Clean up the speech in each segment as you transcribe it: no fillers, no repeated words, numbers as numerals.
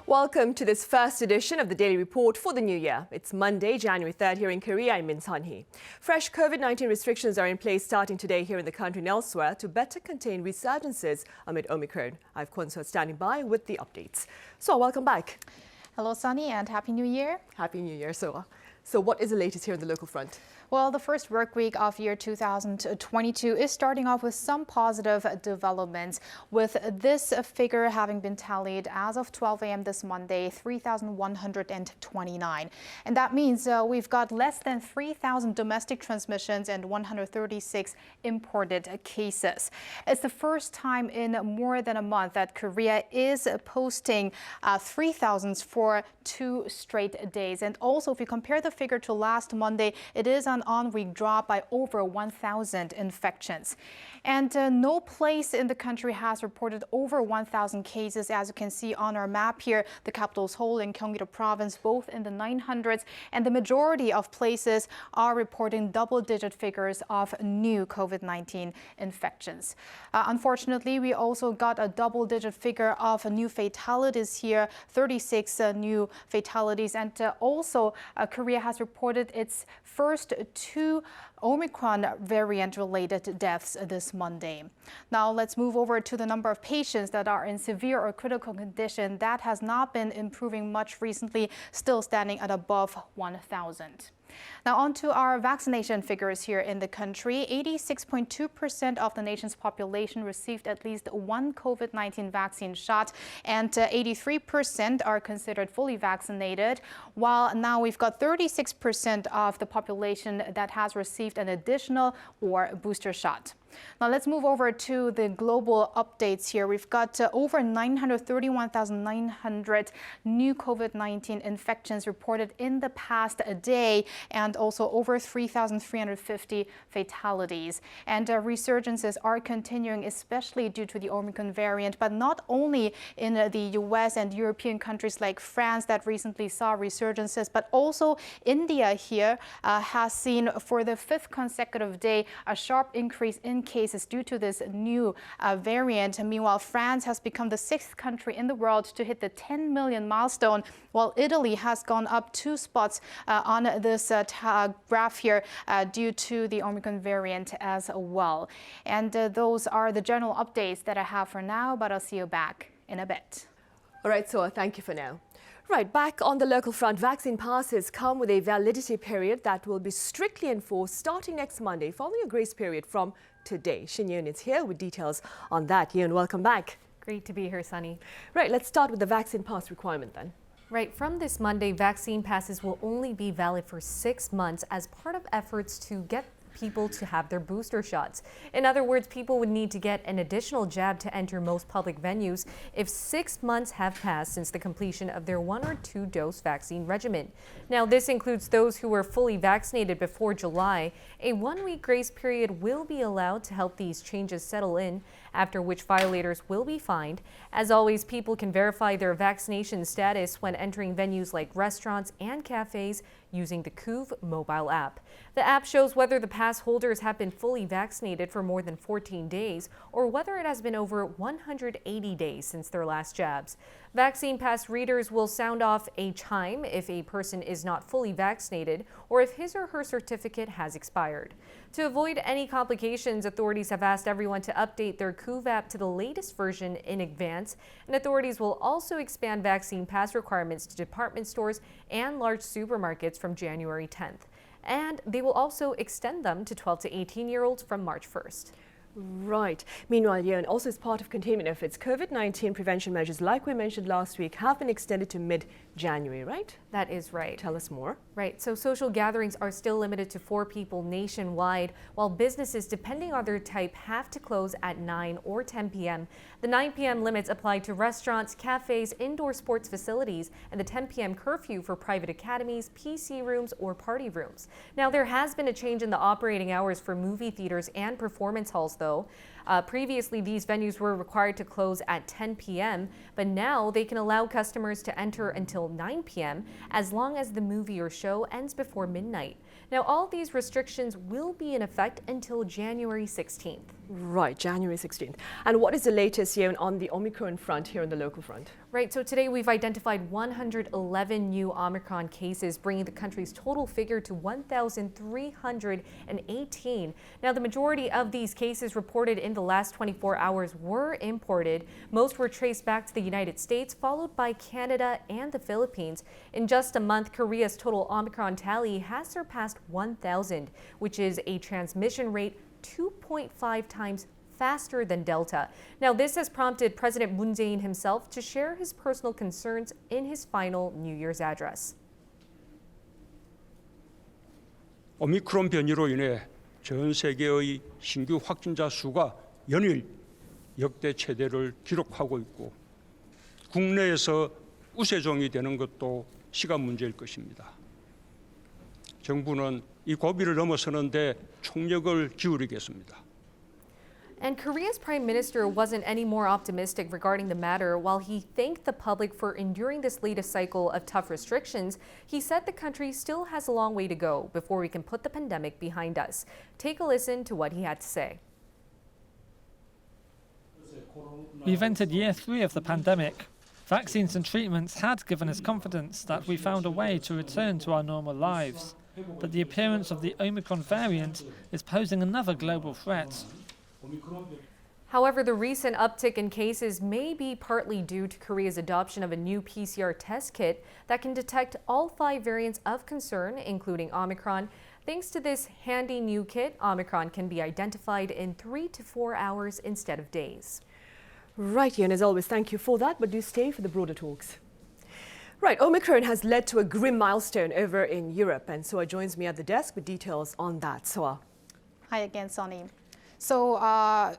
Welcome to this first edition of the Daily Report for the new year. It's Monday, January 3rd here in Korea. I'm Min Sun-hee. Fresh COVID-19 restrictions are in place starting today here in the country and elsewhere to better contain resurgences amid Omicron. I have Kwon So standing by with the updates. So welcome back. Hello, Sunny, and Happy New Year. Happy New Year, So what is the latest here on the local front? Well, the first work week of year 2022 is starting off with some positive developments, with this figure having been tallied as of 12 a.m. this Monday, 3,129. And that means we've got less than 3,000 domestic transmissions and 136 imported cases. It's the first time in more than a month that Korea is posting 3,000s for 2 straight days. And also, if you compare the figure to last Monday, it is an on-week drop by over 1,000 infections. And no place in the country has reported over 1,000 cases. As you can see on our map here, the capital Seoul and Gyeonggi-do province, both in the 900s, and the majority of places are reporting double-digit figures of new COVID-19 infections. Unfortunately, we also got a double-digit figure of new fatalities here, 36 new fatalities, and also Korea has reported its first 2 Omicron variant-related deaths this Monday. Now let's move over to the number of patients that are in severe or critical condition. That has not been improving much recently, still standing at above 1,000. Now on to our vaccination figures here in the country. 86.2% of the nation's population received at least one COVID-19 vaccine shot, and 83% are considered fully vaccinated, while now we've got 36% of the population that has received an additional or booster shot. Now let's move over to the global updates here. We've got over 931,900 new COVID-19 infections reported in the past day, and also over 3,350 fatalities. And resurgences are continuing, especially due to the Omicron variant, but not only in the US and European countries like France that recently saw resurgences, but also India here has seen for the 5th consecutive day a sharp increase in cases due to this new variant. Meanwhile, France has become the 6th country in the world to hit the 10 million milestone, while Italy has gone up 2 spots on this graph here due to the Omicron variant as well. And those are the general updates that I have for now, but I'll see you back in a bit. All right, so thank you for now. Right, back on the local front, vaccine passes come with a validity period that will be strictly enforced starting next Monday, following a grace period from today. Shin Yeon is here with details on that. Yeon, welcome back. Great to be here, Sunny. Right, let's start with the vaccine pass requirement then. Right, from this Monday, vaccine passes will only be valid for 6 months as part of efforts to get people to have their booster shots. In other words, people would need to get an additional jab to enter most public venues if 6 months have passed since the completion of their 1 or 2 dose vaccine regimen. Now, this includes those who were fully vaccinated before July. A 1-week grace period will be allowed to help these changes settle in, after which violators will be fined. As always, people can verify their vaccination status when entering venues like restaurants and cafes using the KUV mobile app. The app shows whether the pass holders have been fully vaccinated for more than 14 days or whether it has been over 180 days since their last jabs. Vaccine pass readers will sound off a chime if a person is not fully vaccinated or if his or her certificate has expired. To avoid any complications, authorities have asked everyone to update their KUV app to the latest version in advance, and authorities will also expand vaccine pass requirements to department stores and large supermarkets from January 10th. And they will also extend them to 12 to 18-year-olds from March 1st. Right. Meanwhile, Yeon, also as part of containment efforts, COVID-19 prevention measures, like we mentioned last week, have been extended to mid-January, right? That is right. Tell us more. Right. So social gatherings are still limited to 4 people nationwide, while businesses, depending on their type, have to close at 9 or 10 p.m. The 9 p.m. limits apply to restaurants, cafes, indoor sports facilities, and the 10 p.m. curfew for private academies, PC rooms, or party rooms. Now, there has been a change in the operating hours for movie theaters and performance halls, though. Previously, these venues were required to close at 10 p.m., but now they can allow customers to enter until 9 p.m. as long as the movie or show ends before midnight. Now, all these restrictions will be in effect until January 16th. Right, January 16th. And what is the latest here on the Omicron front here on the local front? Right, so today we've identified 111 new Omicron cases, bringing the country's total figure to 1,318. Now, the majority of these cases reported in the last 24 hours were imported. Most were traced back to the United States, followed by Canada and the Philippines. In just a month, Korea's total Omicron tally has surpassed 1,000, which is a transmission rate 2.5 times faster than Delta. Now, this has prompted President Moon Jae-in himself to share his personal concerns in his final New Year's address. 오미크론 변이로 인해 전 세계의 신규 확진자 수가 연일 역대 최대를 기록하고 있고 국내에서 우세종이 되는 것도 시간 문제일 것입니다. 정부는 이 고비를 넘어서는 데 총력을 기울이겠습니다. And Korea's prime minister wasn't any more optimistic regarding the matter. While he thanked the public for enduring this latest cycle of tough restrictions, he said the country still has a long way to go before we can put the pandemic behind us. Take a listen to what he had to say. We've entered year 3 of the pandemic. Vaccines and treatments had given us confidence that we found a way to return to our normal lives. But the appearance of the Omicron variant is posing another global threat. However, the recent uptick in cases may be partly due to Korea's adoption of a new PCR test kit that can detect all 5 variants of concern, including Omicron. Thanks to this handy new kit, Omicron can be identified in 3 to 4 hours instead of days. Right, Ian, as always, thank you for that, but do stay for the broader talks. Right, Omicron has led to a grim milestone over in Europe, and Soa joins me at the desk with details on that. Soa. Hi again, Sonny. So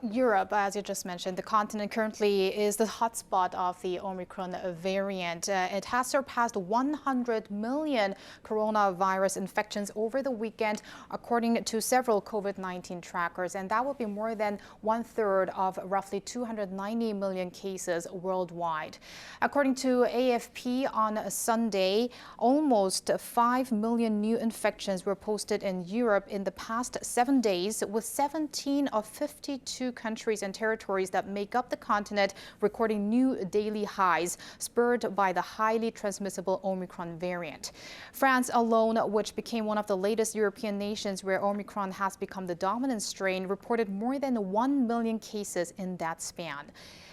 Europe, as you just mentioned, the continent currently is the hotspot of the Omicron variant. It has surpassed 100 million coronavirus infections over the weekend, according to several COVID-19 trackers. And that will be more than 1/3 of roughly 290 million cases worldwide. According to AFP on Sunday, almost 5 million new infections were posted in Europe in the past 7 days, with 17 of 52 countries and territories that make up the continent recording new daily highs, spurred by the highly transmissible Omicron variant. France alone, which became one of the latest European nations where Omicron has become the dominant strain, reported more than 1 million cases in that span.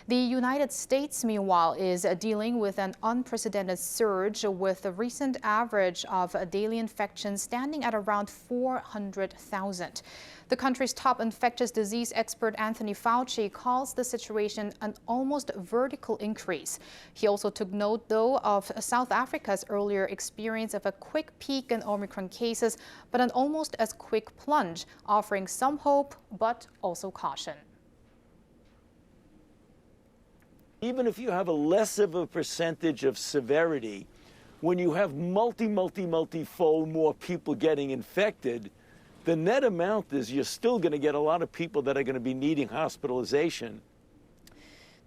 The United States, meanwhile, is dealing with an unprecedented surge, with the recent average of daily infections standing at around 400,000. The country's top infectious disease expert, Anthony Fauci, calls the situation an almost vertical increase. He also took note, though, of South Africa's earlier experience of a quick peak in Omicron cases, but an almost as quick plunge, offering some hope, but also caution. Even if you have a less of a percentage of severity, when you have multifold more people getting infected, the net amount is you're still going to get a lot of people that are going to be needing hospitalization.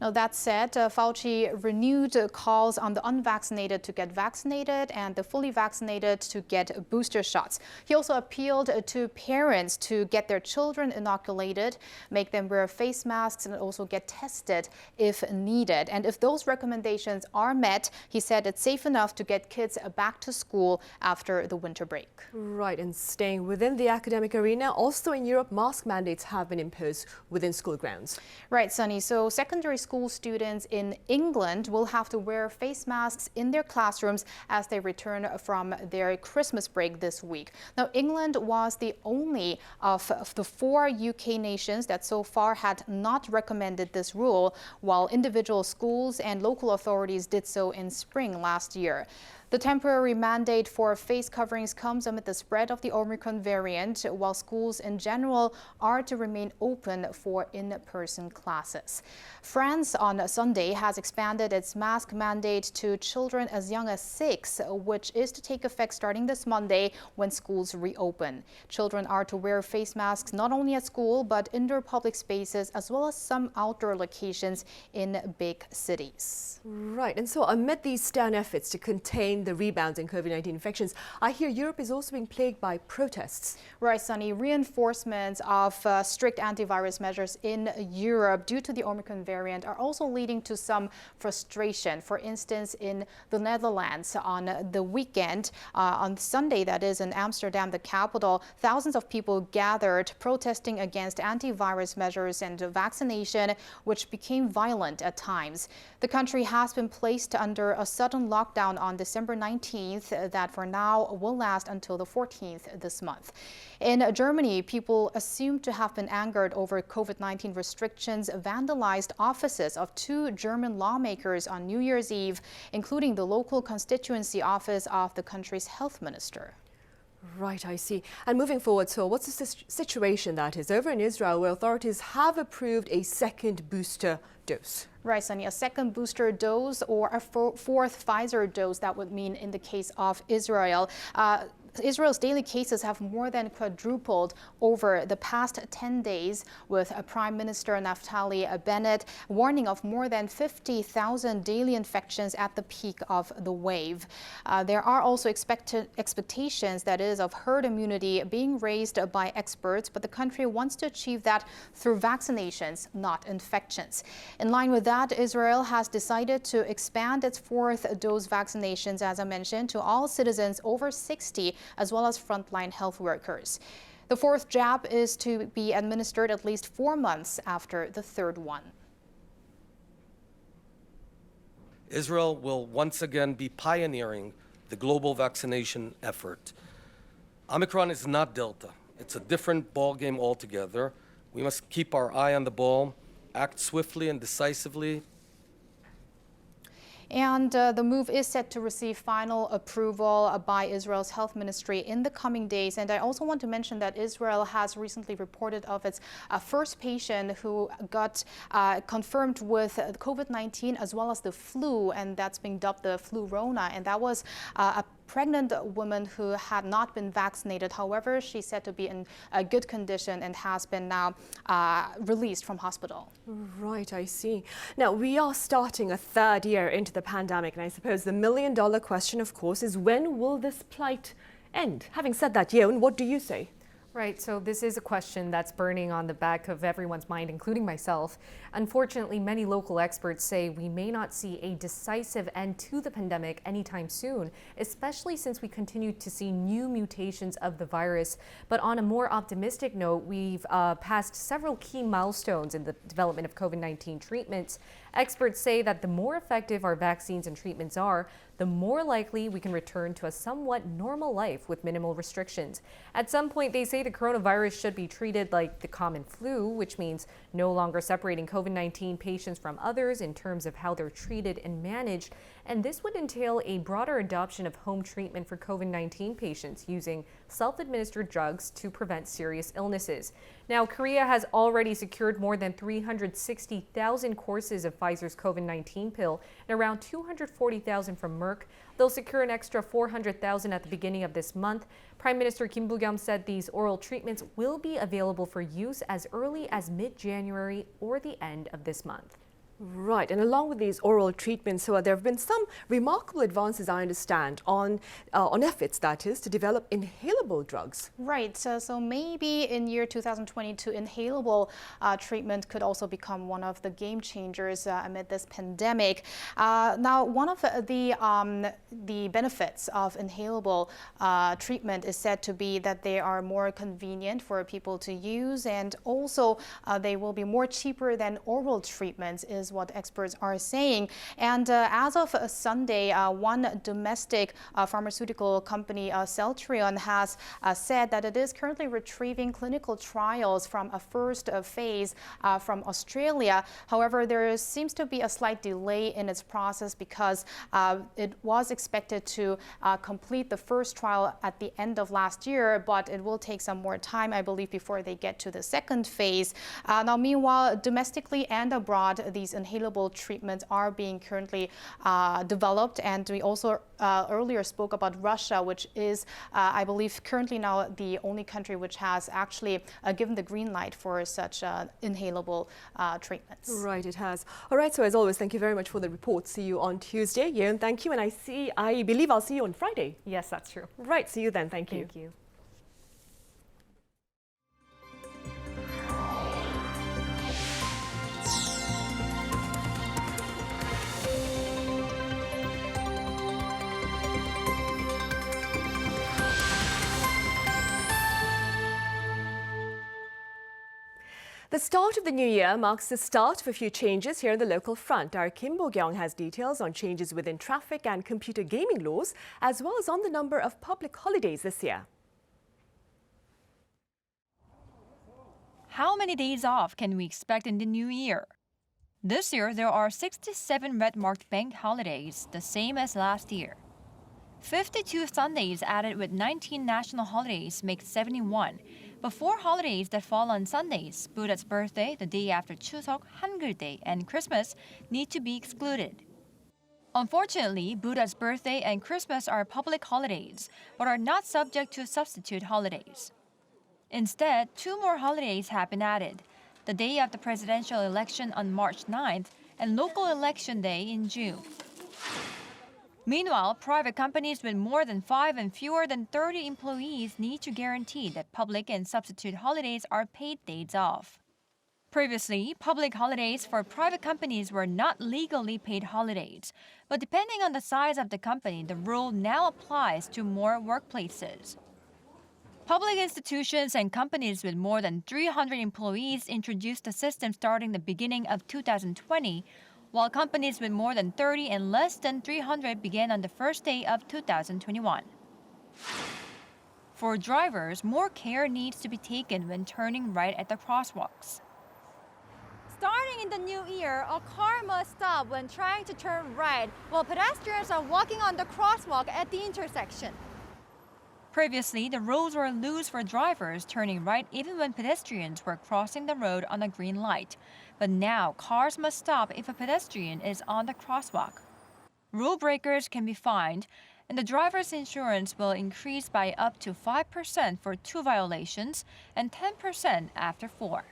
Now, that said, Fauci renewed calls on the unvaccinated to get vaccinated and the fully vaccinated to get booster shots. He also appealed to parents to get their children inoculated, make them wear face masks, and also get tested if needed. And if those recommendations are met, he said it's safe enough to get kids back to school after the winter break. Right, and staying within the academic arena, also in Europe, mask mandates have been imposed within school grounds. Right, Sunny. So secondary school students in England will have to wear face masks in their classrooms as they return from their Christmas break this week. Now, England was the only of the 4 UK nations that so far had not recommended this rule, while individual schools and local authorities did so in spring last year. The temporary mandate for face coverings comes amid the spread of the Omicron variant, while schools in general are to remain open for in-person classes. France on Sunday has expanded its mask mandate to children as young as 6, which is to take effect starting this Monday when schools reopen. Children are to wear face masks not only at school but indoor public spaces as well as some outdoor locations in big cities. Right, and so amid these stern efforts to contain the rebounds in COVID-19 infections, I hear Europe is also being plagued by protests. Right, Sunny. Reinforcements of strict antivirus measures in Europe due to the Omicron variant are also leading to some frustration. For instance, in the Netherlands on the weekend, on Sunday, that is, in Amsterdam, the capital, thousands of people gathered protesting against antivirus measures and vaccination, which became violent at times. The country has been placed under a sudden lockdown on December 19th that for now will last until the 14th this month. In Germany, people assumed to have been angered over COVID-19 restrictions vandalized offices of 2 German lawmakers on New Year's Eve, including the local constituency office of the country's health minister. Right, I see. And moving forward, so what's the situation that is over in Israel where authorities have approved a second booster dose? Right, Sunny, a second booster dose or a fourth Pfizer dose, that would mean in the case of Israel. Israel's daily cases have more than quadrupled over the past 10 days, with Prime Minister Naftali Bennett warning of more than 50,000 daily infections at the peak of the wave. There are also expectations, that is, of herd immunity being raised by experts, but the country wants to achieve that through vaccinations, not infections. In line with that, Israel has decided to expand its fourth dose vaccinations, as I mentioned, to all citizens over 60, as well as frontline health workers. The fourth jab is to be administered at least 4 months after the third one. Israel will once again be pioneering the global vaccination effort. Omicron is not Delta. It's a different ballgame altogether. We must keep our eye on the ball, act swiftly and decisively. And the move is set to receive final approval by Israel's health ministry in the coming days. And I also want to mention that Israel has recently reported of its first patient who got confirmed with COVID-19 as well as the flu, and that's being dubbed the flu-rona. And that was a pregnant woman who had not been vaccinated. However, she's said to be in a good condition and has been now released from hospital. Right, I see. Now, we are starting a third year into the pandemic, and I suppose the million-dollar question, of course, is when will this plight end? Having said that, Yeon, what do you say? Right, so this is a question that's burning on the back of everyone's mind, including myself. Unfortunately, many local experts say we may not see a decisive end to the pandemic anytime soon, especially since we continue to see new mutations of the virus. But on a more optimistic note, we've passed several key milestones in the development of COVID-19 treatments. Experts say that the more effective our vaccines and treatments are, the more likely we can return to a somewhat normal life with minimal restrictions. At some point, they say the coronavirus should be treated like the common flu, which means no longer separating COVID-19 patients from others in terms of how they're treated and managed. And this would entail a broader adoption of home treatment for COVID-19 patients using self-administered drugs to prevent serious illnesses. Now, Korea has already secured more than 360,000 courses of Pfizer's COVID-19 pill and around 240,000 from Merck. They'll secure an extra 400,000 at the beginning of this month. Prime Minister Kim Boo-kyum said these oral treatments will be available for use as early as mid-January or the end of this month. Right, and along with these oral treatments, so there have been some remarkable advances, I understand, on efforts, that is, to develop inhalable drugs. Right, so maybe in year 2022, inhalable treatment could also become one of the game changers amid this pandemic. Now, one of the benefits of inhalable treatment is said to be that they are more convenient for people to use, and also they will be more cheaper than oral treatments is is what experts are saying. And as of Sunday, one domestic pharmaceutical company, Celltrion, has said that it is currently retrieving clinical trials from a first phase from Australia. However, there seems to be a slight delay in its process because it was expected to complete the first trial at the end of last year, but it will take some more time, I believe, before they get to the second phase. Now, meanwhile, domestically and abroad, these inhalable treatments are being currently developed. And we also earlier spoke about Russia, which is, I believe, currently now the only country which has actually given the green light for such inhalable treatments. Right, it has. All right, so as always, thank you very much for the report. See you on Tuesday. Yeon, thank you. And I believe I'll see you on Friday. Yes, that's true. Right, see you then. Thank you. Thank you. The start of the new year marks the start of a few changes here in the local front. Our Kim Bo-kyung has details on changes within traffic and computer gaming laws, as well as on the number of public holidays this year. How many days off can we expect in the new year? This year, there are 67 red-marked bank holidays, the same as last year. 52 Sundays added with 19 national holidays make 71. But 4 holidays that fall on Sundays, Buddha's birthday, the day after Chuseok, Hangul Day, and Christmas, need to be excluded. Unfortunately, Buddha's birthday and Christmas are public holidays, but are not subject to substitute holidays. Instead, 2 more holidays have been added, the day of the presidential election on March 9th and local election day in June. Meanwhile, private companies with more than 5 and fewer than 30 employees need to guarantee that public and substitute holidays are paid days off. Previously, public holidays for private companies were not legally paid holidays, but depending on the size of the company, the rule now applies to more workplaces. Public institutions and companies with more than 300 employees introduced the system starting the beginning of 2020, while companies with more than 30 and less than 300 began on the first day of 2021. For drivers, more care needs to be taken when turning right at the crosswalks. Starting in the new year, a car must stop when trying to turn right, while pedestrians are walking on the crosswalk at the intersection. Previously, the rules were loose for drivers turning right even when pedestrians were crossing the road on a green light. But now, cars must stop if a pedestrian is on the crosswalk. Rule breakers can be fined, and the driver's insurance will increase by up to 5% for 2 violations and 10% after 4.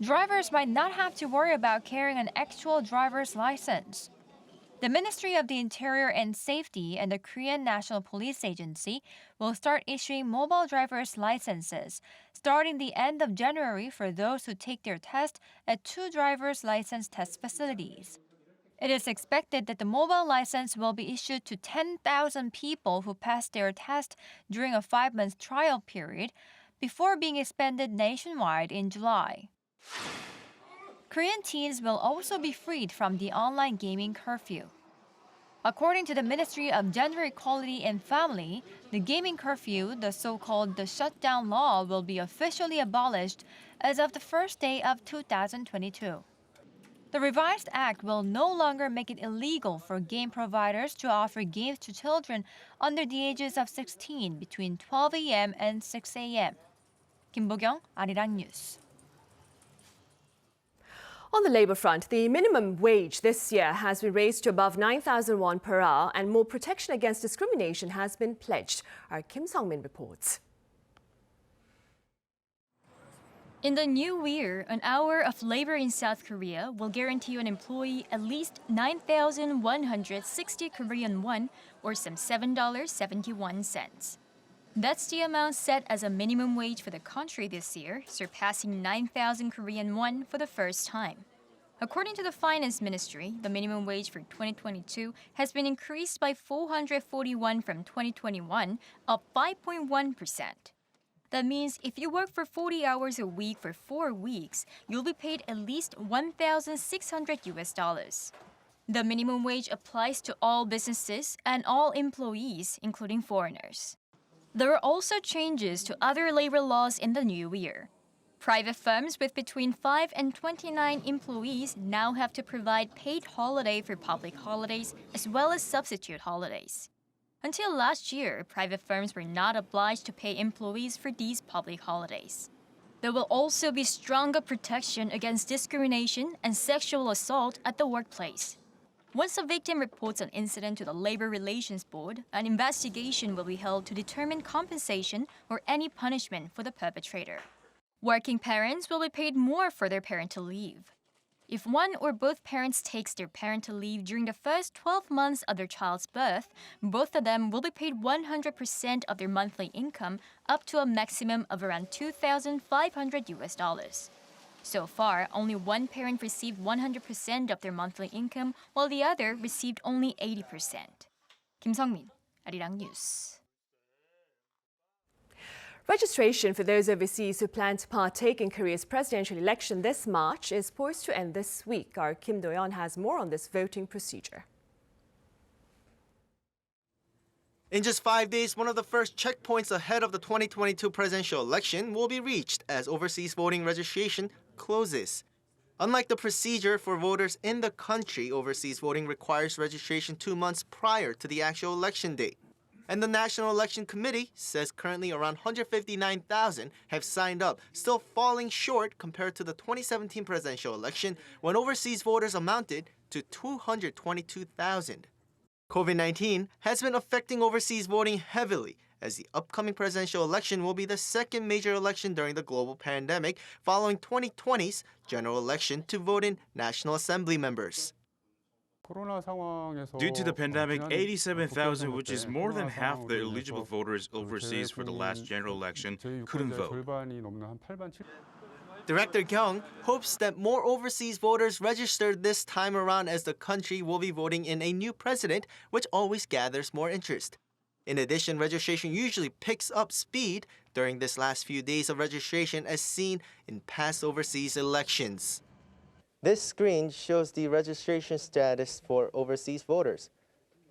Drivers might not have to worry about carrying an actual driver's license. The Ministry of the Interior and Safety and the Korean National Police Agency will start issuing mobile driver's licenses starting the end of January for those who take their test at 2 driver's license test facilities. It is expected that the mobile license will be issued to 10,000 people who pass their test during a 5-month trial period before being expanded nationwide in July. Korean teens will also be freed from the online gaming curfew. According to the Ministry of Gender Equality and Family, the gaming curfew, the so-called the shutdown law, will be officially abolished as of the first day of 2022. The revised act will no longer make it illegal for game providers to offer games to children under the ages of 16 between 12 a.m. and 6 a.m. Kim Bo-kyung, Arirang News. On the labour front, the minimum wage this year has been raised to above 9,000 won per hour, and more protection against discrimination has been pledged. Our Kim Sung-min reports. In the new year, an hour of labor in South Korea will guarantee an employee at least 9,160 Korean won, or some $7.71. That's the amount set as a minimum wage for the country this year, surpassing 9,000 Korean won for the first time. According to the Finance Ministry, the minimum wage for 2022 has been increased by 441 from 2021, up 5.1%. That means if you work for 40 hours a week for 4 weeks, you'll be paid at least $1,600. The minimum wage applies to all businesses and all employees, including foreigners. There are also changes to other labor laws in the new year. Private firms with between 5 and 29 employees now have to provide paid holiday for public holidays as well as substitute holidays. Until last year, private firms were not obliged to pay employees for these public holidays. There will also be stronger protection against discrimination and sexual assault at the workplace. Once a victim reports an incident to the Labor Relations Board, an investigation will be held to determine compensation or any punishment for the perpetrator. Working parents will be paid more for their parental leave. If one or both parents takes their parental leave during the first 12 months of their child's birth, both of them will be paid 100% of their monthly income up to a maximum of around $2,500. So far, only one parent received 100% of their monthly income, while the other received only 80%. 김성민, Arirang News. Registration for those overseas who plan to partake in Korea's presidential election this March is poised to end this week. Our Kim Do-yeon has more on this voting procedure. In just 5 days, one of the first checkpoints ahead of the 2022 presidential election will be reached as overseas voting registration closes. Unlike the procedure for voters in the country, overseas voting requires registration 2 months prior to the actual election date. And the National Election Committee says currently around 159,000 have signed up, still falling short compared to the 2017 presidential election when overseas voters amounted to 222,000. COVID-19 has been affecting overseas voting heavily, as the upcoming presidential election will be the second major election during the global pandemic, following 2020's general election to vote in National Assembly members. Due to the pandemic, 87,000, which is more than half the eligible voters overseas for the last general election, couldn't vote. Director Kyung hopes that more overseas voters register this time around as the country will be voting in a new president, which always gathers more interest. In addition, registration usually picks up speed during this last few days of registration as seen in past overseas elections. This screen shows the registration status for overseas voters.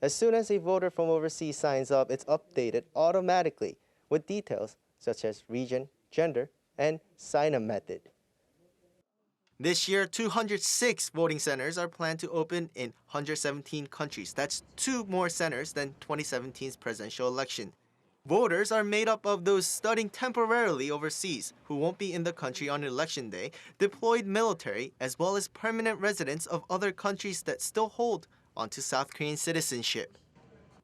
As soon as a voter from overseas signs up, it's updated automatically with details such as region, gender, and sign-up method. This year, 206 voting centers are planned to open in 117 countries. That's 2 more centers than 2017's presidential election. Voters are made up of those studying temporarily overseas who won't be in the country on election day, deployed military, as well as permanent residents of other countries that still hold onto South Korean citizenship.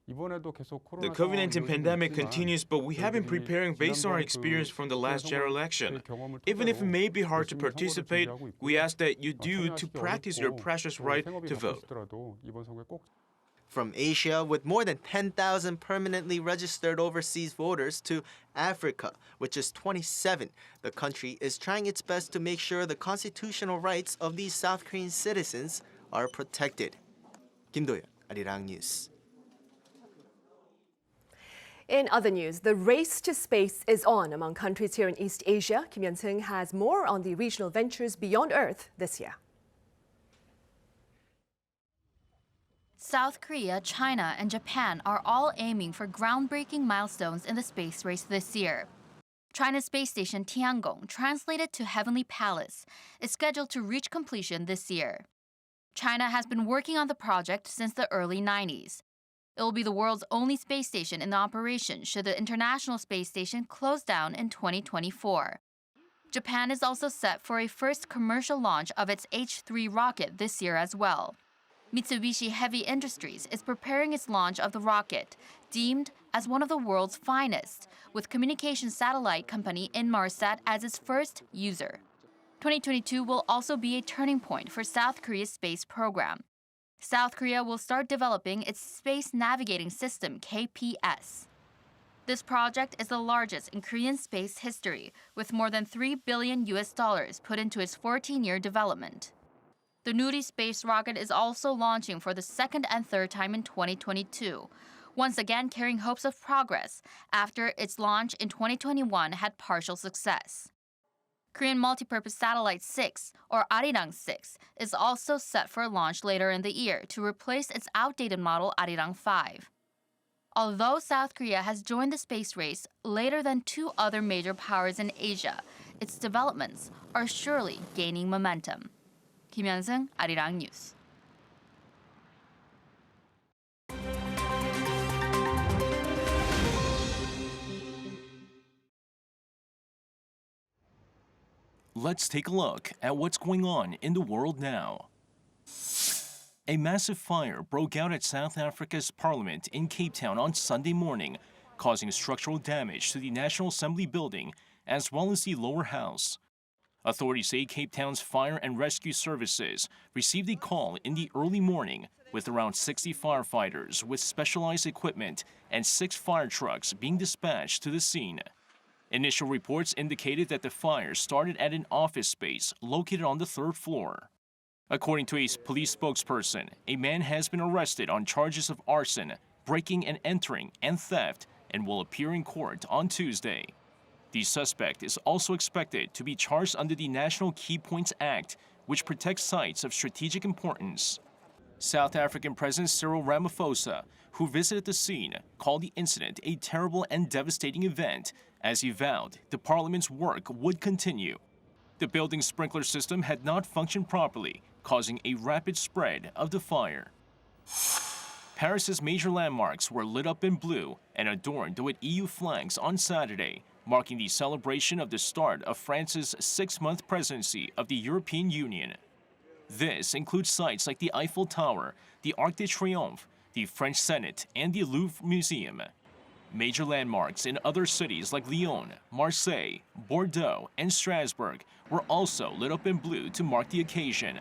The COVID-19 pandemic continues, but we have been preparing based on our experience from the last general election. Even if it may be hard to participate, we ask that you do to practice your precious right to vote. From Asia, with more than 10,000 permanently registered overseas voters, to Africa, which is 27, the country is trying its best to make sure the constitutional rights of these South Korean citizens are protected. Kim Do-yeon, Arirang News. In other news, the race to space is on among countries here in East Asia. Kim Yeon-seung has more on the regional ventures beyond Earth this year. South Korea, China, and Japan are all aiming for groundbreaking milestones in the space race this year. China's space station Tiangong, translated to Heavenly Palace, is scheduled to reach completion this year. China has been working on the project since the early 90s. It will be the world's only space station in operation should the International Space Station close down in 2024. Japan is also set for a first commercial launch of its H-3 rocket this year as well. Mitsubishi Heavy Industries is preparing its launch of the rocket, deemed as one of the world's finest, with communication satellite company Inmarsat as its first user. 2022 will also be a turning point for South Korea's space program. South Korea will start developing its Space Navigating System, KPS. This project is the largest in Korean space history, with more than $3 billion put into its 14-year development. The Nuri space rocket is also launching for the second and third time in 2022, once again carrying hopes of progress after its launch in 2021 had partial success. Korean Multipurpose Satellite 6, or Arirang 6, is also set for launch later in the year to replace its outdated model Arirang 5. Although South Korea has joined the space race later than two other major powers in Asia, its developments are surely gaining momentum. Kim Hyun-seung, Arirang News. Let's take a look at what's going on in the world now. A massive fire broke out at South Africa's parliament in Cape Town on Sunday morning, causing structural damage to the National Assembly building as well as the lower house. Authorities say Cape Town's fire and rescue services received a call in the early morning with around 60 firefighters with specialized equipment and 6 fire trucks being dispatched to the scene. Initial reports indicated that the fire started at an office space located on the 3rd floor. According to a police spokesperson, a man has been arrested on charges of arson, breaking and entering, and theft, and will appear in court on Tuesday. The suspect is also expected to be charged under the National Key Points Act, which protects sites of strategic importance. South African President Cyril Ramaphosa, who visited the scene, called the incident a terrible and devastating event, as he vowed the parliament's work would continue. The building's sprinkler system had not functioned properly, causing a rapid spread of the fire. Paris's major landmarks were lit up in blue and adorned with EU flags on Saturday, marking the celebration of the start of France's 6-month presidency of the European Union. This includes sites like the Eiffel Tower, the Arc de Triomphe, the French Senate, and the Louvre Museum. Major landmarks in other cities like Lyon, Marseille, Bordeaux, and Strasbourg were also lit up in blue to mark the occasion.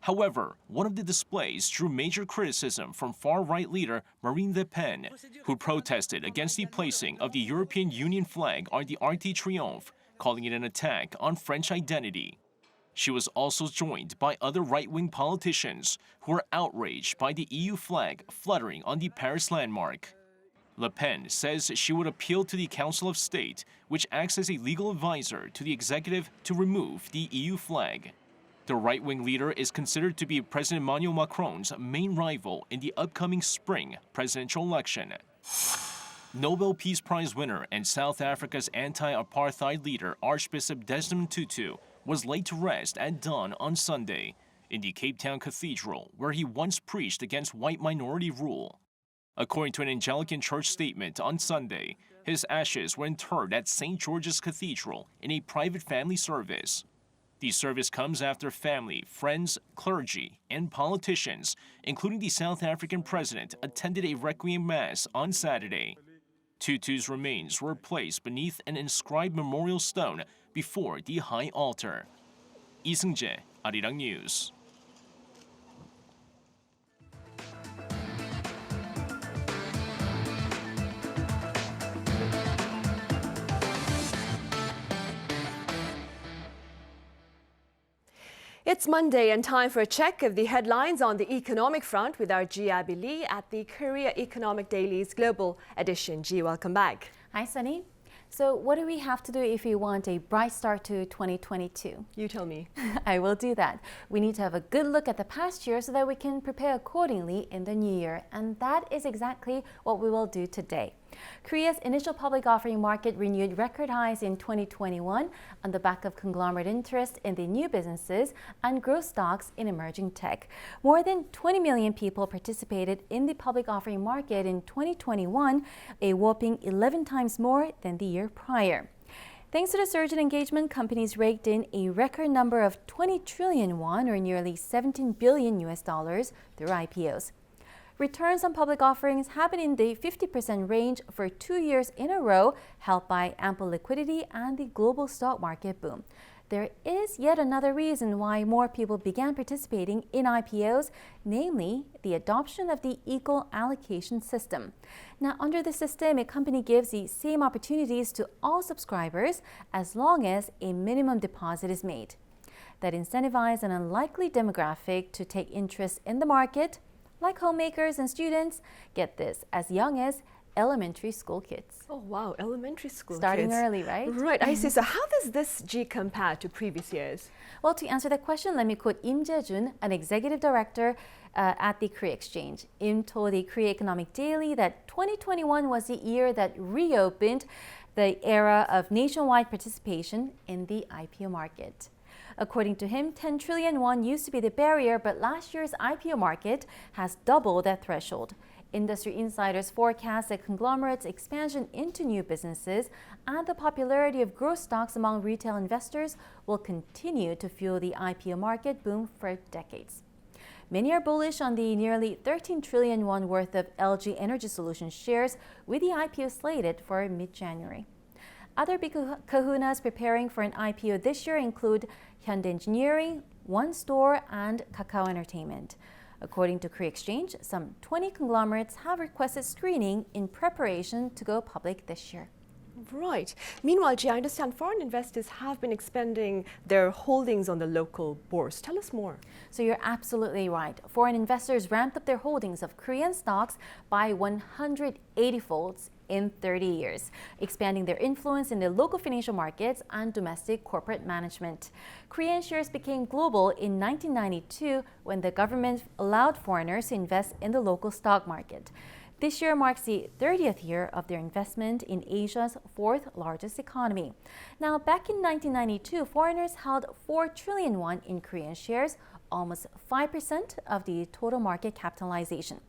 However, one of the displays drew major criticism from far-right leader Marine Le Pen, who protested against the placing of the European Union flag on the Arc de Triomphe, calling it an attack on French identity. She was also joined by other right-wing politicians who were outraged by the EU flag fluttering on the Paris landmark. Le Pen says she would appeal to the Council of State, which acts as a legal advisor to the executive, to remove the EU flag. The right-wing leader is considered to be President Emmanuel Macron's main rival in the upcoming spring presidential election. Nobel Peace Prize winner and South Africa's anti-apartheid leader Archbishop Desmond Tutu was laid to rest at dawn on Sunday in the Cape Town Cathedral, where he once preached against white minority rule. According to an Anglican church statement on Sunday, his ashes were interred at St. George's Cathedral in a private family service. The service comes after family, friends, clergy, and politicians, including the South African president, attended a requiem mass on Saturday. Tutu's remains were placed beneath an inscribed memorial stone before the high altar. Lee Seung-jae, Arirang News. It's Monday and time for a check of the headlines on the economic front with our Ji Abby Lee at the Korea Economic Daily's Global Edition. Ji, welcome back. Hi, Sunny. So what do we have to do if we want a bright start to 2022? You tell me. I will do that. We need to have a good look at the past year so that we can prepare accordingly in the new year. And that is exactly what we will do today. Korea's initial public offering market renewed record highs in 2021 on the back of conglomerate interest in the new businesses and growth stocks in emerging tech. More than 20 million people participated in the public offering market in 2021, a whopping 11 times more than the year prior. Thanks to the surge in engagement, companies raked in a record number of 20 trillion won, or nearly $17 billion through IPOs. Returns on public offerings have been in the 50% range for 2 years in a row, helped by ample liquidity and the global stock market boom. There is yet another reason why more people began participating in IPOs, namely the adoption of the equal allocation system. Now, under the system, a company gives the same opportunities to all subscribers as long as a minimum deposit is made. That incentivizes an unlikely demographic to take interest in the market, like homemakers and students, get this, as young as elementary school kids. Oh wow, elementary school Starting kids. early, right? Right, I see. So how does this compare to previous years? Well, to answer that question, let me quote Im Jae-jun, an executive director at the Korea Exchange. Im told the Korea Economic Daily that 2021 was the year that reopened the era of nationwide participation in the IPO market. According to him, 10 trillion won used to be the barrier, but last year's IPO market has doubled that threshold. Industry insiders forecast that conglomerates' expansion into new businesses and the popularity of growth stocks among retail investors will continue to fuel the IPO market boom for decades. Many are bullish on the nearly 13 trillion won worth of LG Energy Solutions shares, with the IPO slated for mid-January. Other big kahunas preparing for an IPO this year include Hyundai Engineering, One Store, and Kakao Entertainment. According to Korea Exchange, some 20 conglomerates have requested screening in preparation to go public this year. Right. Meanwhile, Ji, I understand foreign investors have been expanding their holdings on the local bourse. Tell us more. So you're absolutely right. Foreign investors ramped up their holdings of Korean stocks by 180-folds in 30 years, expanding their influence in the local financial markets and domestic corporate management. Korean shares became global in 1992 when the government allowed foreigners to invest in the local stock market. This year marks the 30th year of their investment in Asia's fourth largest economy. Now, back in 1992, foreigners held 4 trillion won in Korean shares, almost 5% of the total market capitalization.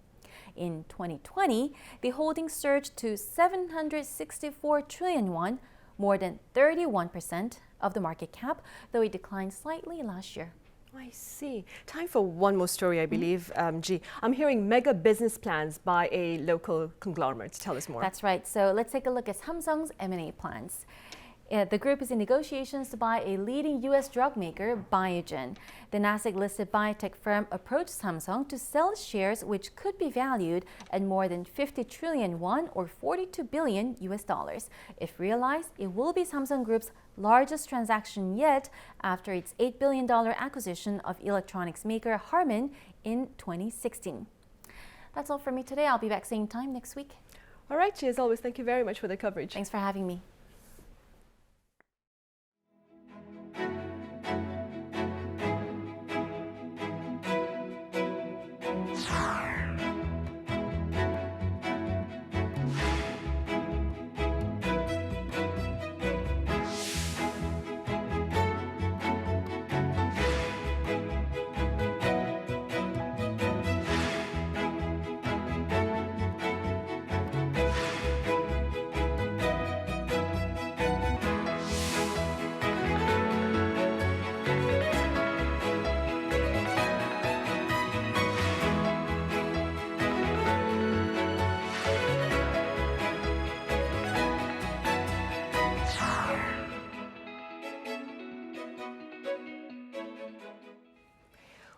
In 2020, the holdings surged to 764 trillion won, more than 31% of the market cap, though it declined slightly last year. I see. Time for one more story, I believe, Ji. I'm hearing mega business plans by a local conglomerate. Tell us more. That's right. So let's take a look at Samsung's M&A plans. The group is in negotiations to buy a leading U.S. drug maker, Biogen. The Nasdaq-listed biotech firm approached Samsung to sell shares, which could be valued at more than 50 trillion won or 42 billion US dollars. If realized, it will be Samsung Group's largest transaction yet after its $8 billion acquisition of electronics maker Harman in 2016. That's all for me today. I'll be back same time next week. All right, Ji, as always, thank you very much for the coverage. Thanks for having me.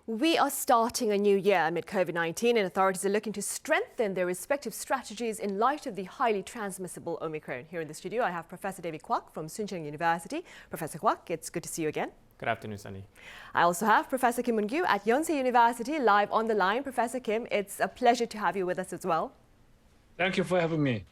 We are starting a new year amid COVID-19, and authorities are looking to strengthen their respective strategies in light of the highly transmissible Omicron. Here in the studio, I have Professor David Kwak from Suncheon University. Professor Kwak, it's good to see you again. Good afternoon, Sunny. I also have Professor Kim Moon-gyu at Yonsei University live on the line. Professor Kim, it's a pleasure to have you with us as well. Thank you for having me.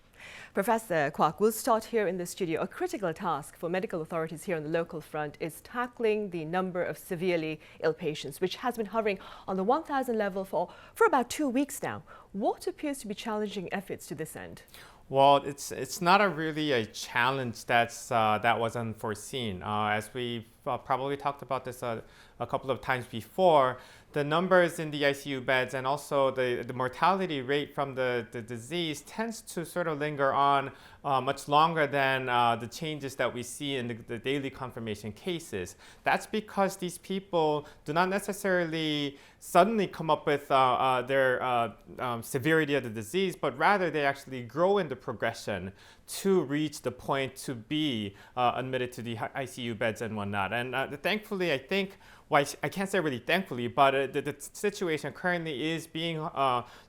Professor Kwak, we'll start here in the studio. A critical task for medical authorities here on the local front is tackling the number of severely ill patients, which has been hovering on the 1,000 level for about 2 weeks now. What appears to be challenging efforts to this end? Well, it's not really a challenge that was unforeseen. As we probably talked about this a couple of times before, the numbers in the ICU beds and also the mortality rate from the disease tends to sort of linger on much longer than the changes that we see in the daily confirmation cases. That's because these people do not necessarily suddenly come up with their severity of the disease, but rather they actually grow in the progression to reach the point to be admitted to the ICU beds and whatnot. And thankfully, I think, well, I can't say really thankfully, but the situation currently is being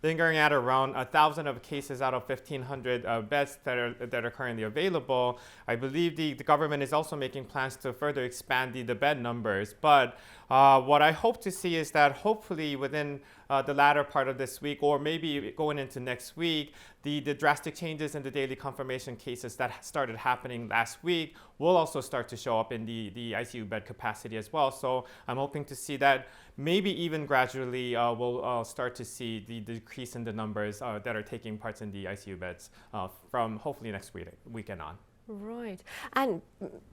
lingering at around 1,000 of cases out of 1,500 beds that are currently available. I believe the government is also making plans to further expand the bed numbers, but What I hope to see is that hopefully within the latter part of this week, or maybe going into next week, the drastic changes in the daily confirmation cases that started happening last week will also start to show up in the ICU bed capacity as well. So I'm hoping to see that maybe even gradually we'll start to see the decrease in the numbers that are taking parts in the ICU beds from hopefully next weekend on. Right. And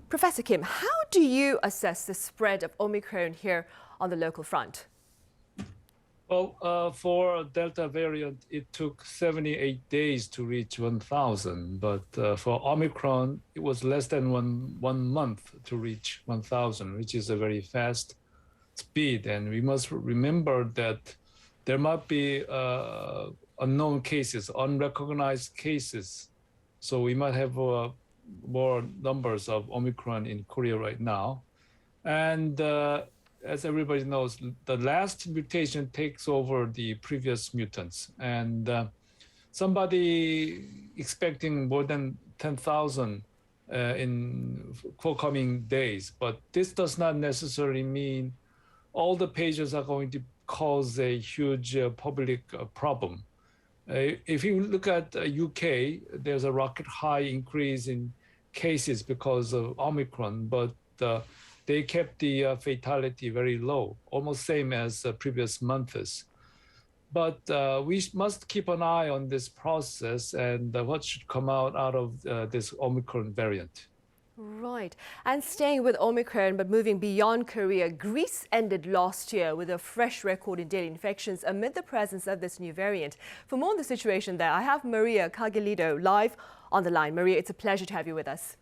Professor Kim, how do you assess the spread of Omicron here on the local front? Well, for Delta variant, it took 78 days to reach 1,000. But for Omicron, it was less than one month to reach 1,000, which is a very fast speed. And we must remember that there might be unknown cases, unrecognized cases. So we might have more numbers of Omicron in Korea right now. And as everybody knows, the last mutation takes over the previous mutants. And somebody expecting more than 10,000 in forthcoming days. But this does not necessarily mean all the patients are going to cause a huge public problem. If you look at UK, there's a rocket high increase in cases because of Omicron, but they kept the fatality very low, almost same as previous months. But we must keep an eye on this process and what should come out of this Omicron variant. Right. And staying with Omicron, but moving beyond Korea, Greece ended last year with a fresh record in daily infections amid the presence of this new variant. For more on the situation there, I have Maria Kagilido live on the line. Maria, it's a pleasure to have you with us.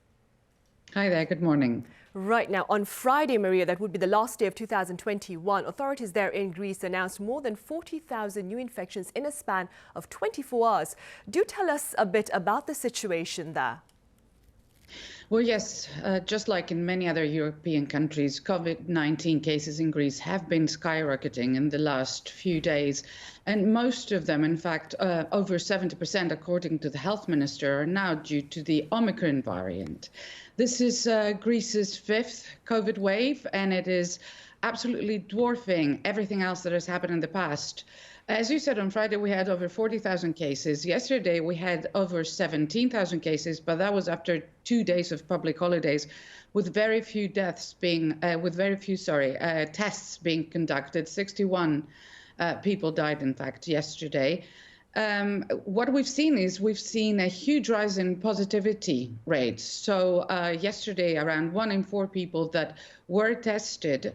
Hi there, good morning. Right now, on Friday, Maria, that would be the last day of 2021, authorities there in Greece announced more than 40,000 new infections in a span of 24 hours. Do tell us a bit about the situation there. Well, yes, just like in many other European countries, COVID-19 cases in Greece have been skyrocketing in the last few days. And most of them, in fact, over 70%, according to the health minister, are now due to the Omicron variant. This is Greece's fifth COVID wave, and it is absolutely dwarfing everything else that has happened in the past. As you said, on Friday, we had over 40,000 cases. Yesterday, we had over 17,000 cases, but that was after 2 days of public holidays, with very few tests being conducted. 61 people died, in fact, yesterday. What we've seen a huge rise in positivity rates. So yesterday, around 1 in 4 people that were tested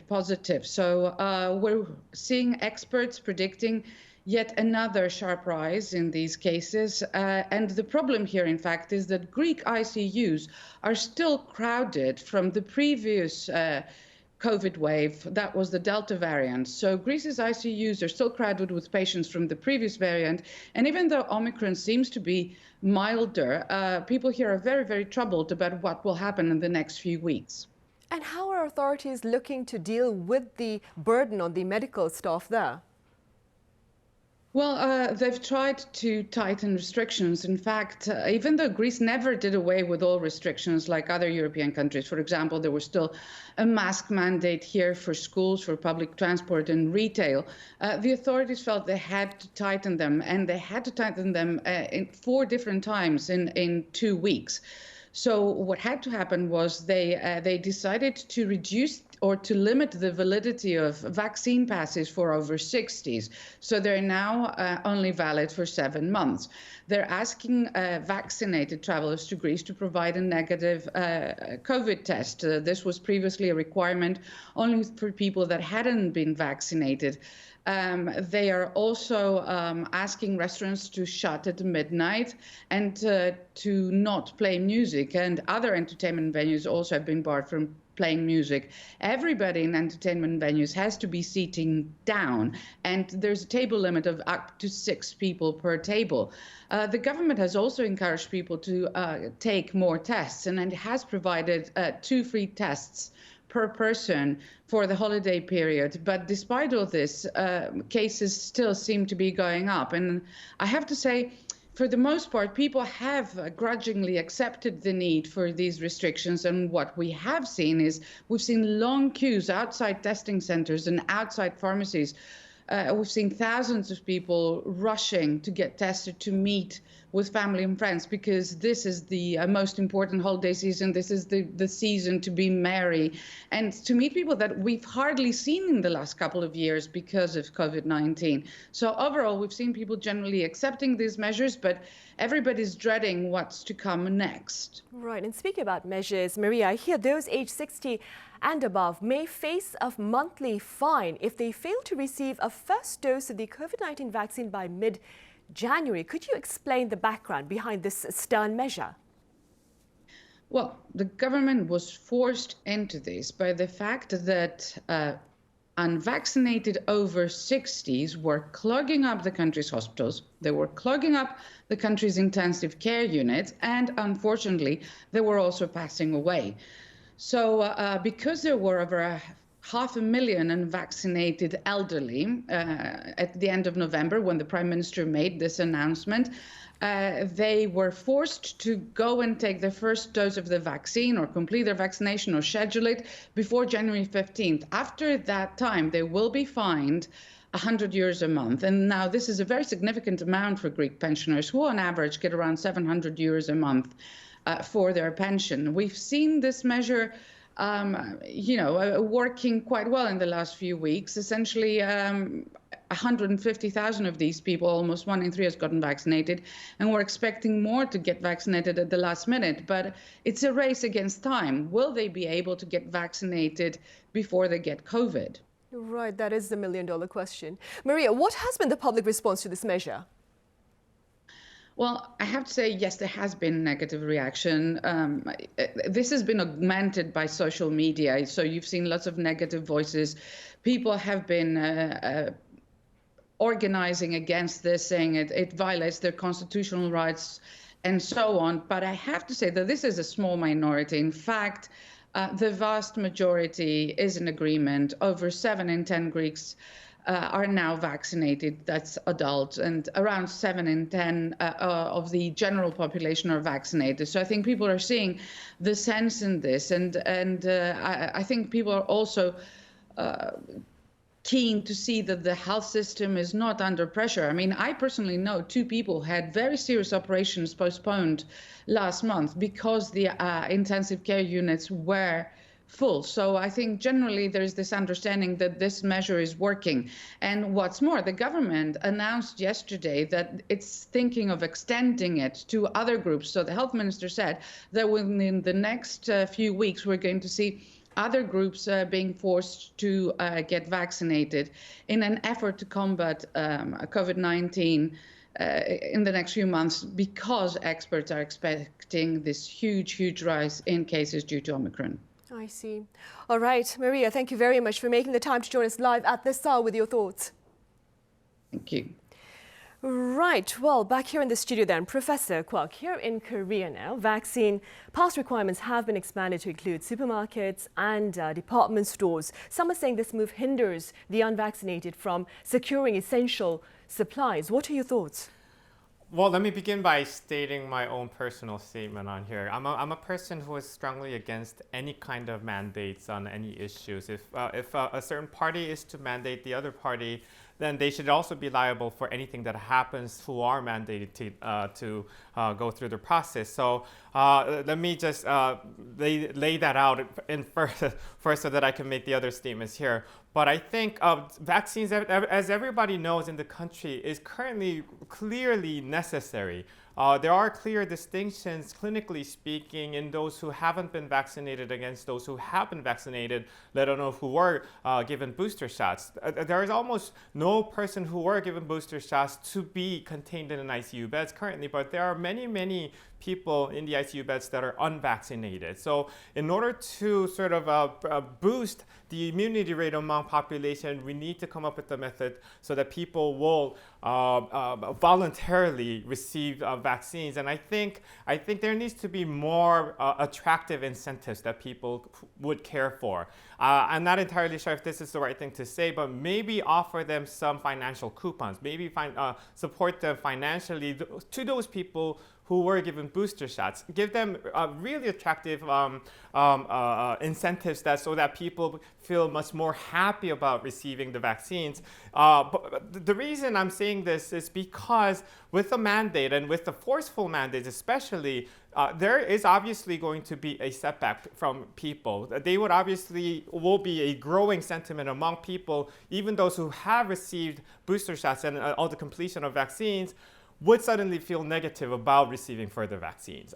positive. So we're seeing experts predicting yet another sharp rise in these cases. And the problem here, in fact, is that Greek ICUs are still crowded from the previous COVID wave. That was the Delta variant. So Greece's ICUs are still crowded with patients from the previous variant. And even though Omicron seems to be milder, people here are very, very troubled about what will happen in the next few weeks. And how are authorities looking to deal with the burden on the medical staff there? Well, they've tried to tighten restrictions. In fact, even though Greece never did away with all restrictions like other European countries, for example, there was still a mask mandate here for schools, for public transport and retail, the authorities felt they had to tighten them, and they had to tighten them in 4 different times in 2 weeks. So what had to happen was they decided to reduce or to limit the validity of vaccine passes for over 60s. So they're now only valid for 7 months. They're asking vaccinated travelers to Greece to provide a negative COVID test. This was previously a requirement only for people that hadn't been vaccinated. They are also asking restaurants to shut at midnight and to not play music. And other entertainment venues also have been barred from playing music. Everybody in entertainment venues has to be sitting down, and there's a table limit of up to 6 people per table. The government has also encouraged people to take more tests, and it has provided 2 free tests per person for the holiday period. But despite all this, cases still seem to be going up. And I have to say, for the most part, people have grudgingly accepted the need for these restrictions. And what we have seen is we've seen long queues outside testing centers and outside pharmacies. We've seen thousands of people rushing to get tested to meet with family and friends, because this is the most important holiday season. This is the season to be merry and to meet people that we've hardly seen in the last couple of years because of COVID-19. So overall, we've seen people generally accepting these measures, but everybody's dreading what's to come next. Right, and speaking about measures, Maria, I hear those aged 60 and above may face a monthly fine if they fail to receive a first dose of the COVID-19 vaccine by mid-January. Could you explain the background behind this stern measure? Well, the government was forced into this by the fact that unvaccinated over 60s were clogging up the country's hospitals. They were clogging up the country's intensive care units, and unfortunately, they were also passing away. So because there were over 500,000 unvaccinated elderly at the end of November, when the Prime Minister made this announcement, they were forced to go and take their first dose of the vaccine or complete their vaccination or schedule it before January 15th. After that time, they will be fined 100 euros a month. And now this is a very significant amount for Greek pensioners, who on average get around 700 euros a month for their pension. We've seen this measure working quite well in the last few weeks. Essentially, 150,000 of these people, almost 1 in 3, has gotten vaccinated, and we're expecting more to get vaccinated at the last minute. But it's a race against time. Will they be able to get vaccinated before they get COVID? Right, that is the million-dollar question. Maria, what has been the public response to this measure? Well, I have to say, yes, there has been negative reaction. This has been augmented by social media. So you've seen lots of negative voices. People have been organizing against this, saying it violates their constitutional rights and so on. But I have to say that this is a small minority. In fact, the vast majority is in agreement. Over 7 in 10 Greeks are now vaccinated. That's adults, and around 7 in 10 of the general population are vaccinated. So I think people are seeing the sense in this, and I think people are also keen to see that the health system is not under pressure. I mean, I personally know 2 people had very serious operations postponed last month because the intensive care units were full. So I think generally there is this understanding that this measure is working. And what's more, the government announced yesterday that it's thinking of extending it to other groups. So the health minister said that within the next few weeks, we're going to see other groups being forced to get vaccinated in an effort to combat COVID-19 in the next few months, because experts are expecting this huge rise in cases due to Omicron. I see. All right, Maria, thank you very much for making the time to join us live at this hour with your thoughts. Thank you. Right, well, back here in the studio then, Professor Kwok, here in Korea now, vaccine pass requirements have been expanded to include supermarkets and department stores. Some are saying this move hinders the unvaccinated from securing essential supplies. What are your thoughts? Well, let me begin by stating my own personal statement on here. I'm a person who is strongly against any kind of mandates on any issues. If a certain party is to mandate the other party, then they should also be liable for anything that happens who are mandated to go through the process. So let me just lay that out in first so that I can make the other statements here. But I think vaccines, as everybody knows in the country, is currently clearly necessary. There are clear distinctions, clinically speaking, in those who haven't been vaccinated against those who have been vaccinated, let alone who were given booster shots. There is almost no person who were given booster shots to be contained in an ICU beds currently, but there are many people in the ICU beds that are unvaccinated. So in order to sort of boost the immunity rate among population, we need to come up with a method so that people will voluntarily receive vaccines. And I think there needs to be more attractive incentives that people would care for. I'm not entirely sure if this is the right thing to say, but maybe offer them some financial coupons, maybe support them financially to those people who were given booster shots. Give them really attractive incentives so that people feel much more happy about receiving the vaccines. But the reason I'm saying this is because with the mandate and with the forceful mandates especially, there is obviously going to be a setback from people. They will be a growing sentiment among people, even those who have received booster shots and all the completion of vaccines, would suddenly feel negative about receiving further vaccines.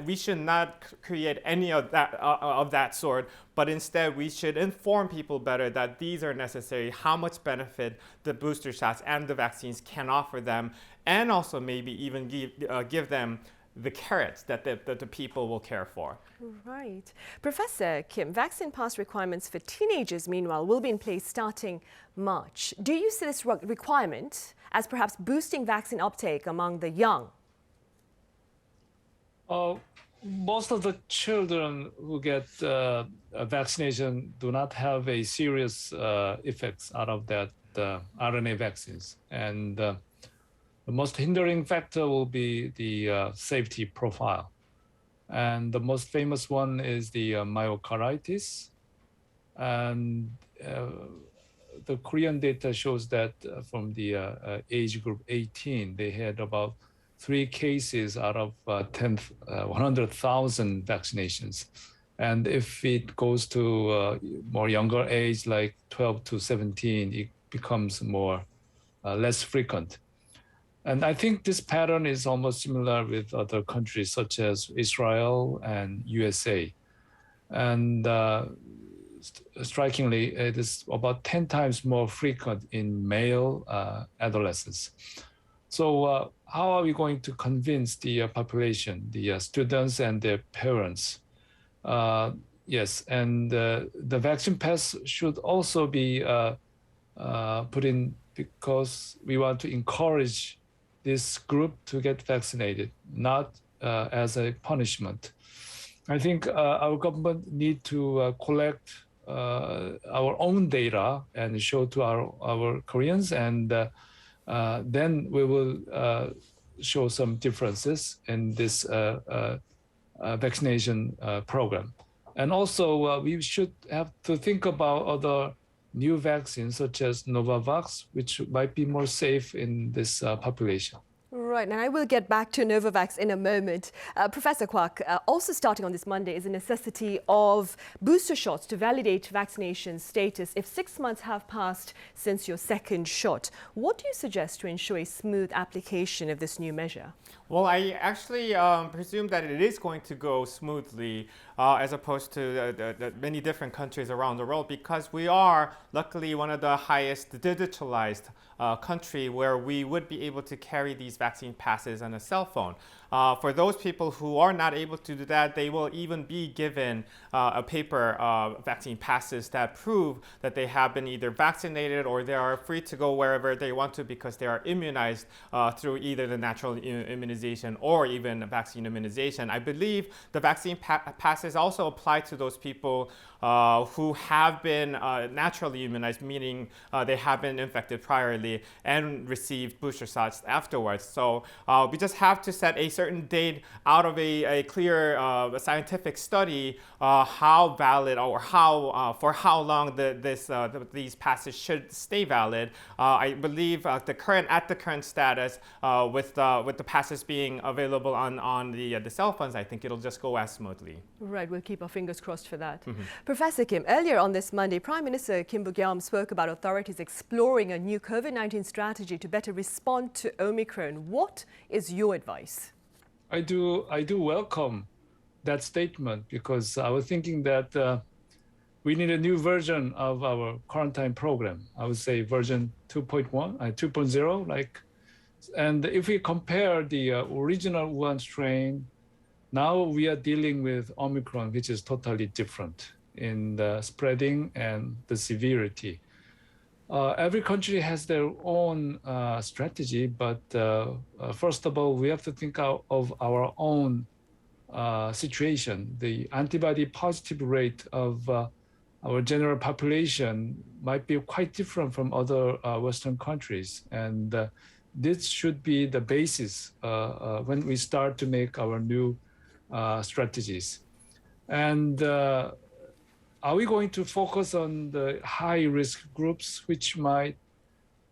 We should not create any of that sort, but instead we should inform people better that these are necessary, how much benefit the booster shots and the vaccines can offer them, and also maybe even give them the carrots that the people will care for. Right. Professor Kim, vaccine pass requirements for teenagers, meanwhile, will be in place starting March. Do you see this requirement as perhaps boosting vaccine uptake among the young? Most of the children who get vaccination do not have a serious effects out of that RNA vaccines. And the most hindering factor will be the safety profile. And the most famous one is the myocarditis. And the Korean data shows that from the age group 18, they had about 3 cases out of 100,000 vaccinations. And if it goes to more younger age, like 12 to 17, it becomes less frequent. And I think this pattern is almost similar with other countries such as Israel and USA. And strikingly, it is about 10 times more frequent in male adolescents. So how are we going to convince the population, the students and their parents? Yes, and the vaccine pass should also be put in because we want to encourage this group to get vaccinated, not as a punishment. I think our government need to collect our own data and show to our Koreans, and then we will show some differences in this vaccination program. And also, we should have to think about other new vaccines such as Novavax, which might be more safe in this population. Right, and I will get back to Novavax in a moment. Professor Kwak, also starting on this Monday is the necessity of booster shots to validate vaccination status if 6 months have passed since your second shot. What do you suggest to ensure a smooth application of this new measure? Well, I actually presume that it is going to go smoothly as opposed to the many different countries around the world, because we are luckily one of the highest digitalized country where we would be able to carry these vaccine passes on a cell phone. For those people who are not able to do that, they will even be given a paper vaccine passes that prove that they have been either vaccinated or they are free to go wherever they want to because they are immunized through either the natural immunization or even vaccine immunization. I believe the vaccine passes also apply to those people who have been naturally immunized, meaning they have been infected priorly and received booster shots afterwards. So we just have to set a certain date out of a clear scientific study how valid or for how long these passes should stay valid. I believe at the current status with the passes being available on the cell phones, I think it'll just go as smoothly. Right, we'll keep our fingers crossed for that. Professor Kim, earlier on this Monday, Prime Minister Kim Buk-yeom spoke about authorities exploring a new COVID-19 strategy to better respond to Omicron. What is your advice? I do welcome that statement because I was thinking that we need a new version of our quarantine program. I would say version 2.0, and if we compare the original Wuhan strain, now we are dealing with Omicron, which is totally different in the spreading and the severity. Every country has their own strategy, but first of all, we have to think of our own situation. The antibody positive rate of our general population might be quite different from other Western countries. And this should be the basis when we start to make our new strategies. And are we going to focus on the high-risk groups, which might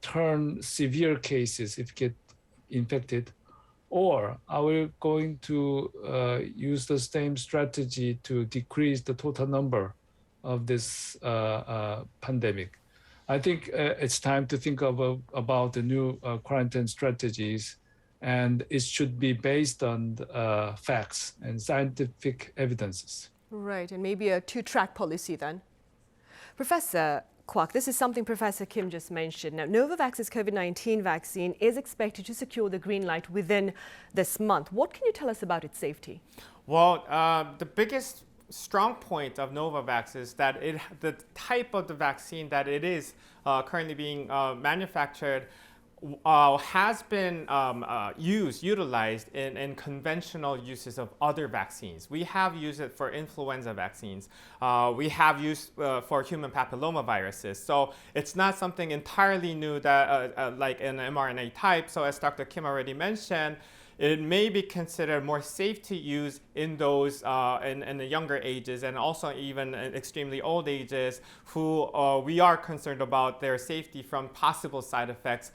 turn severe cases if get infected? Or are we going to use the same strategy to decrease the total number of this pandemic? I think it's time to think about the new quarantine strategies, and it should be based on facts and scientific evidences. Right, and maybe a two-track policy then. Professor Kwok, this is something Professor Kim just mentioned. Now, Novavax's COVID-19 vaccine is expected to secure the green light within this month. What can you tell us about its safety? Well, the biggest strong point of Novavax is that the type of the vaccine that it is currently being manufactured has been utilized in conventional uses of other vaccines. We have used it for influenza vaccines. We have used for human papillomaviruses. So it's not something entirely new that like an mRNA type. So as Dr. Kim already mentioned, it may be considered more safe to use in those in the younger ages and also even in extremely old ages who we are concerned about their safety from possible side effects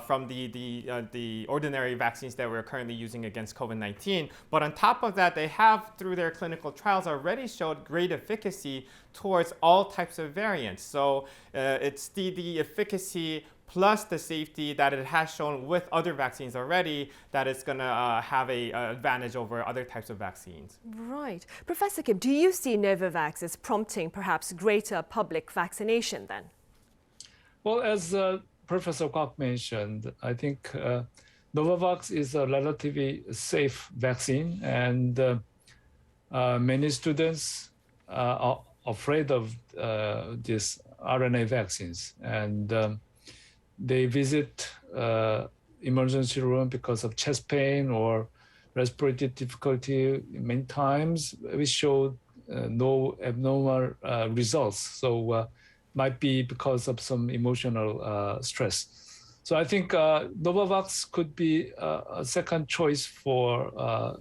from the ordinary vaccines that we're currently using against COVID-19. But on top of that, they have, through their clinical trials, already showed great efficacy towards all types of variants. So it's the efficacy plus the safety that it has shown with other vaccines already, that it's going to have an advantage over other types of vaccines. Right. Professor Kim, do you see Novavax as prompting perhaps greater public vaccination then? Well, as Professor Kwok mentioned, I think Novavax is a relatively safe vaccine, and many students are afraid of these RNA vaccines. And they visit emergency room because of chest pain or respiratory difficulty many times. We showed no abnormal results. So might be because of some emotional stress. So I think Novavax could be a second choice for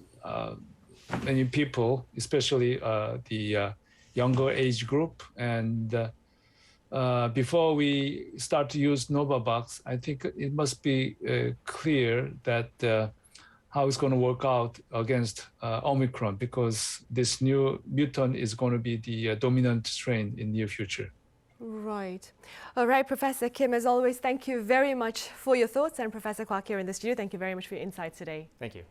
many people, especially the younger age group. And before we start to use Novavax, I think it must be clear that how it's going to work out against Omicron, because this new mutant is going to be the dominant strain in the near future. Right. All right, Professor Kim, as always, thank you very much for your thoughts. And Professor Kwok here in the studio, thank you very much for your insights today. Thank you.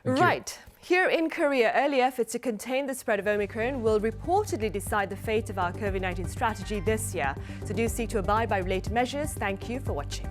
Right. Here in Korea, early efforts to contain the spread of Omicron will reportedly decide the fate of our COVID-19 strategy this year. So do seek to abide by related measures. Thank you for watching.